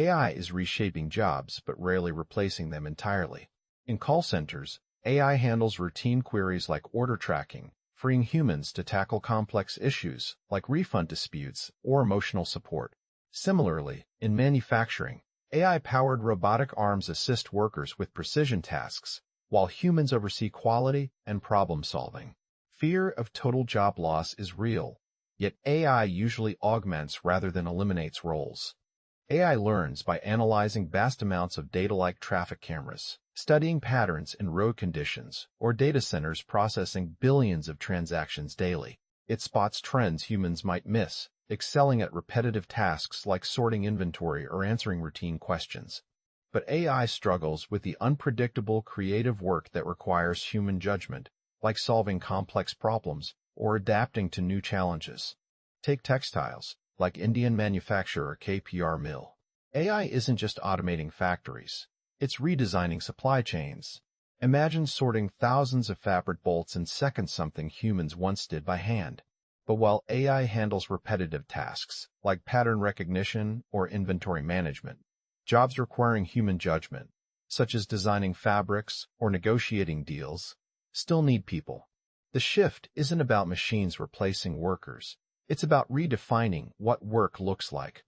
AI is reshaping jobs but rarely replacing them entirely. In call centers, AI handles routine queries like order tracking, freeing humans to tackle complex issues like refund disputes or emotional support. Similarly, in manufacturing, AI-powered robotic arms assist workers with precision tasks, while humans oversee quality and problem-solving. Fear of total job loss is real, yet AI usually augments rather than eliminates roles. AI learns by analyzing vast amounts of data like traffic cameras, studying patterns in road conditions, or data centers processing billions of transactions daily. It spots trends humans might miss, excelling at repetitive tasks like sorting inventory or answering routine questions. But AI struggles with the unpredictable creative work that requires human judgment, like solving complex problems or adapting to new challenges. Take textiles, like Indian manufacturer KPR Mill. AI isn't just automating factories, it's redesigning supply chains. Imagine sorting thousands of fabric bolts in seconds, something humans once did by hand. But while AI handles repetitive tasks, like pattern recognition or inventory management, jobs requiring human judgment, such as designing fabrics or negotiating deals, still need people. The shift isn't about machines replacing workers. It's about redefining what work looks like.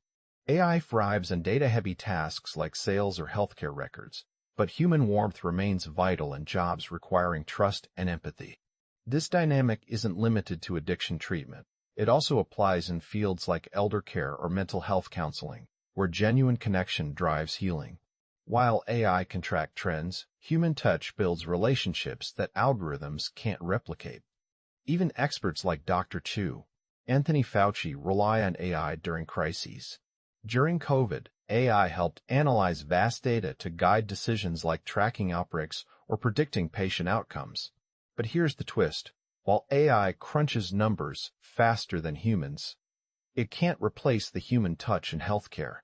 AI thrives on data-heavy tasks like sales or healthcare records, but human warmth remains vital in jobs requiring trust and empathy. This dynamic isn't limited to addiction treatment. It also applies in fields like elder care or mental health counseling, where genuine connection drives healing. While AI can track trends, human touch builds relationships that algorithms can't replicate. Even experts like Dr. Chu, Anthony Fauci rely on AI during crises. During COVID, AI helped analyze vast data to guide decisions like tracking outbreaks or predicting patient outcomes. But here's the twist. While AI crunches numbers faster than humans, it can't replace the human touch in healthcare.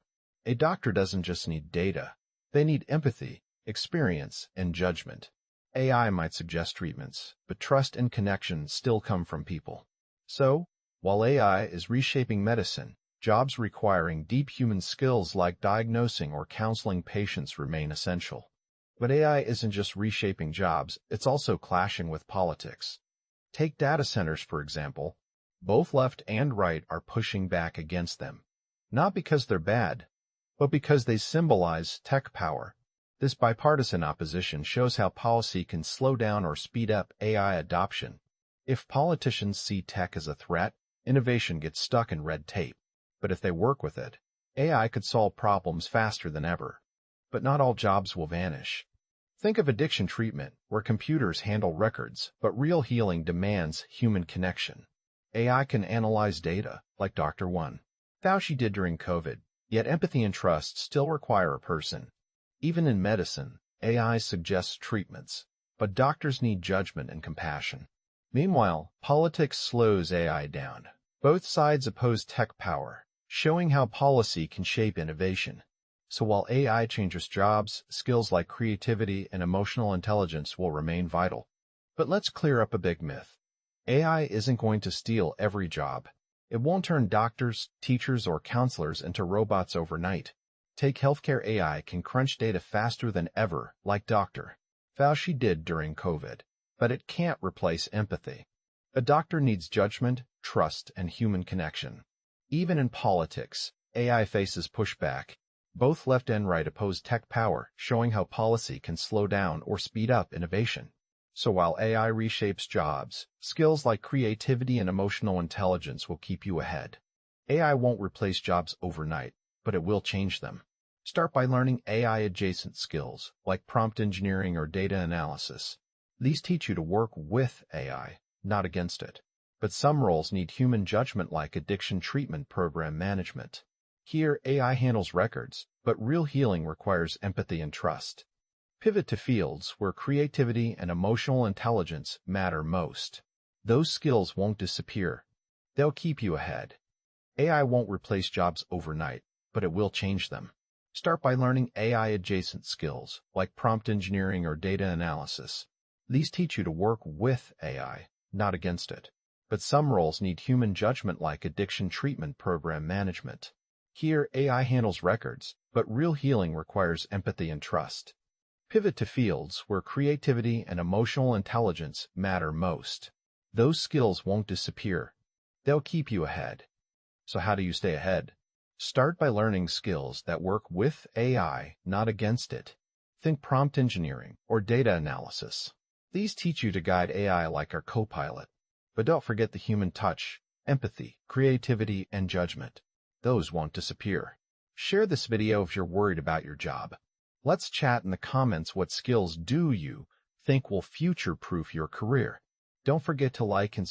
A doctor doesn't just need data. They need empathy, experience, and judgment. AI might suggest treatments, but trust and connection still come from people. So, while AI is reshaping medicine, jobs requiring deep human skills like diagnosing or counseling patients remain essential. But AI isn't just reshaping jobs, it's also clashing with politics. Take data centers, for example. Both left and right are pushing back against them. Not because they're bad, but because they symbolize tech power. This bipartisan opposition shows how policy can slow down or speed up AI adoption. If politicians see tech as a threat, innovation gets stuck in red tape. But if they work with it, AI could solve problems faster than ever. But not all jobs will vanish. Think of addiction treatment, where computers handle records, but real healing demands human connection. AI can analyze data, like Dr. Fauci did during COVID, yet empathy and trust still require a person. Even in medicine, AI suggests treatments, but doctors need judgment and compassion. Meanwhile, politics slows AI down. Both sides oppose tech power, showing how policy can shape innovation. So while AI changes jobs, skills like creativity and emotional intelligence will remain vital. But let's clear up a big myth. AI isn't going to steal every job. It won't turn doctors, teachers, or counselors into robots overnight. Take healthcare. AI can crunch data faster than ever, like Dr. Fauci did during COVID. But it can't replace empathy. A doctor needs judgment, trust, and human connection. Even in politics, AI faces pushback. Both left and right oppose tech power, showing how policy can slow down or speed up innovation. So while AI reshapes jobs, skills like creativity and emotional intelligence will keep you ahead. AI won't replace jobs overnight, but it will change them. Start by learning AI-adjacent skills, like prompt engineering or data analysis. These teach you to work with AI, not against it. But some roles need human judgment, like addiction treatment program management. Here, AI handles records, but real healing requires empathy and trust. Pivot to fields where creativity and emotional intelligence matter most. Those skills won't disappear. They'll keep you ahead. AI won't replace jobs overnight, but it will change them. Start by learning AI-adjacent skills, like prompt engineering or data analysis. These teach you to work with AI, not against it. But some roles need human judgment, like addiction treatment program management. Here, AI handles records, But real healing requires empathy and trust. Pivot to fields where creativity and emotional intelligence matter most. Those skills won't disappear. They'll keep you ahead. So how do you stay ahead? Start by learning skills that work with AI, not against it. Think prompt engineering or data analysis. These teach you to guide AI like our co-pilot. But don't forget the human touch, empathy, creativity, and judgment. Those won't disappear. Share this video if you're worried about your job. Let's chat in the comments what skills do you think will future-proof your career. Don't forget to like and